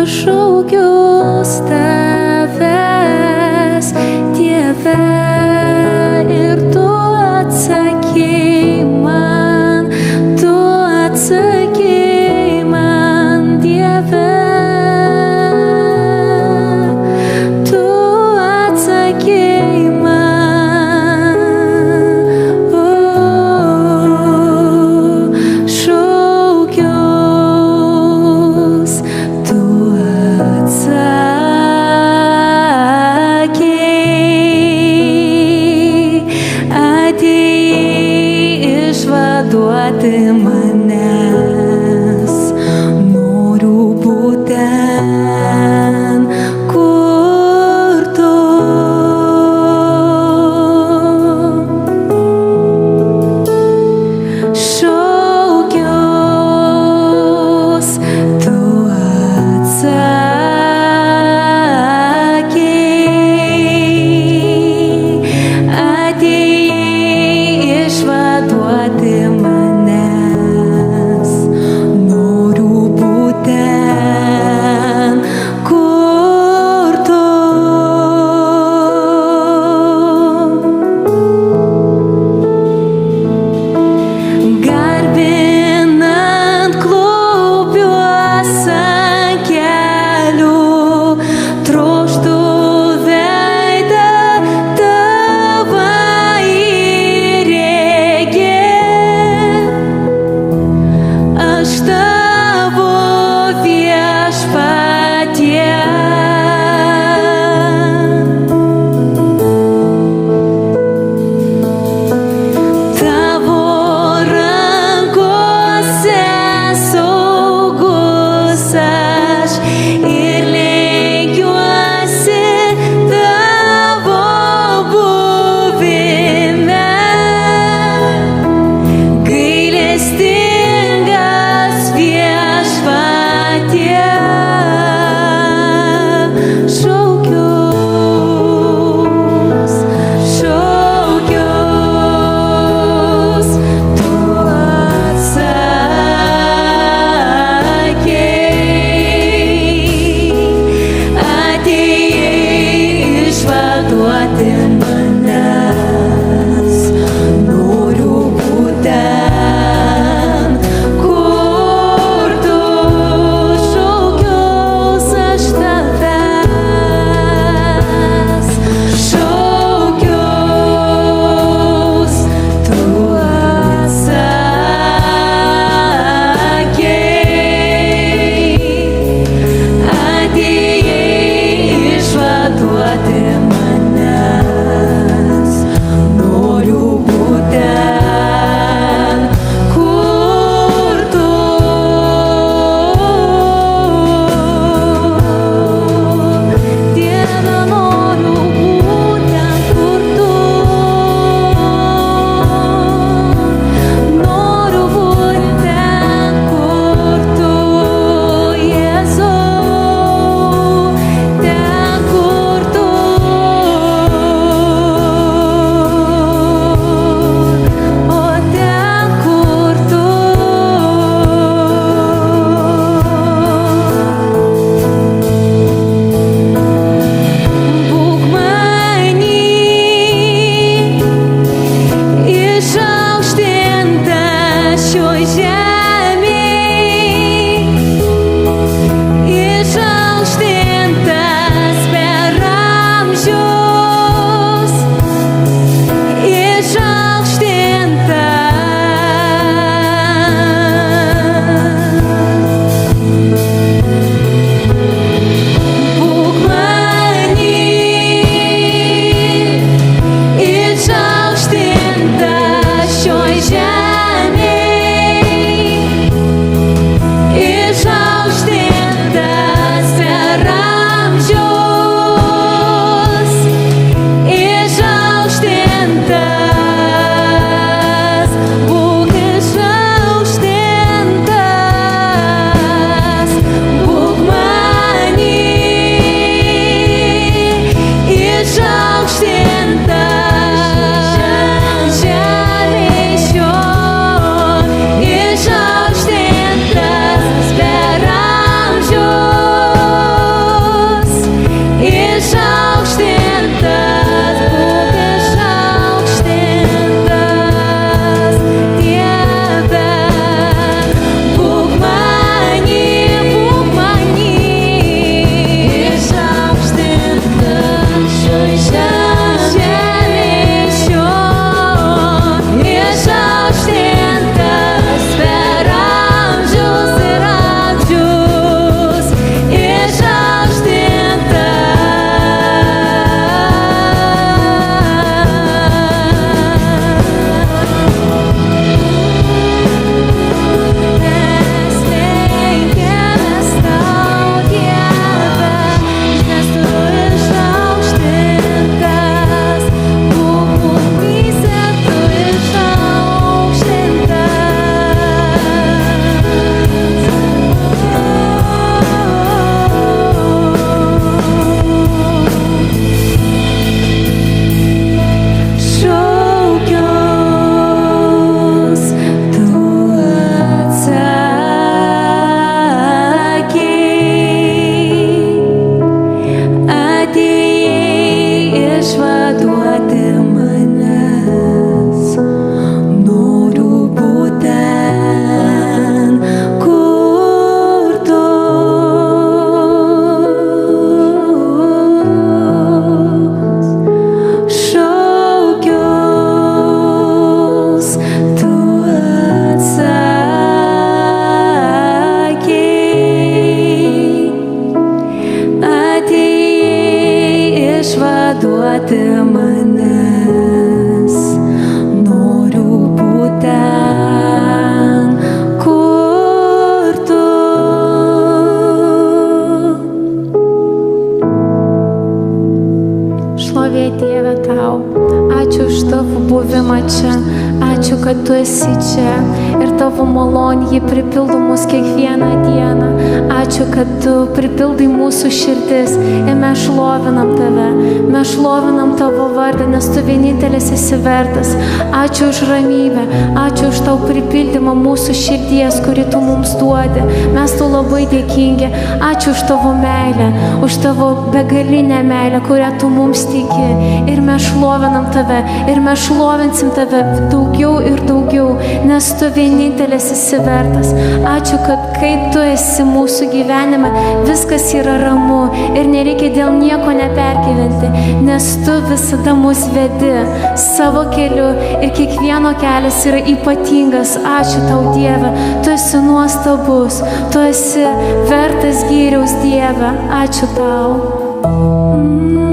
šaukiuos tavęs, Dieve, ir tu atsakei man, Dieve. Tu atsakei man, šaukiuos, tu atsakei. neišvaduoti manęs. Noriu būti ten, kur tu. Šlovė Dieve tau, ačiū už tavo buvimą čia, ačiū, kad tu esi čia ir tavo malonė ji pripildo mus kiekvieną dieną. Ačiū, kad tu pripildai mūsų širdis ir mes šlovinam tave, mes šlovinam tavo vardą, nes tu vienintelis esi vertas. Ačiū už ramybę, ačiū už tau pripildymą mūsų širdies, kurį tu mums duodi. Mes tau labai dėkingi, ačiū už tavo meilę, už tavo begalinę meilę, kurią tu mums tiki. Ir mes šlovinam tave, ir mes šlovinsim tave daugiau ir daugiau, nes tu vienintelis esi vertas. Ačiū, kad kai tu esi mūsų gyvenime, viskas yra ramu ir nereikia dėl nieko nepergyventi, nes tu visada mus vedi savo keliu ir kiekvieno kelias yra ypatingas. Ačiū tau, Dieve, tu esi nuostabus, tu esi vertas gyriaus, Dieve. Ačiū tau.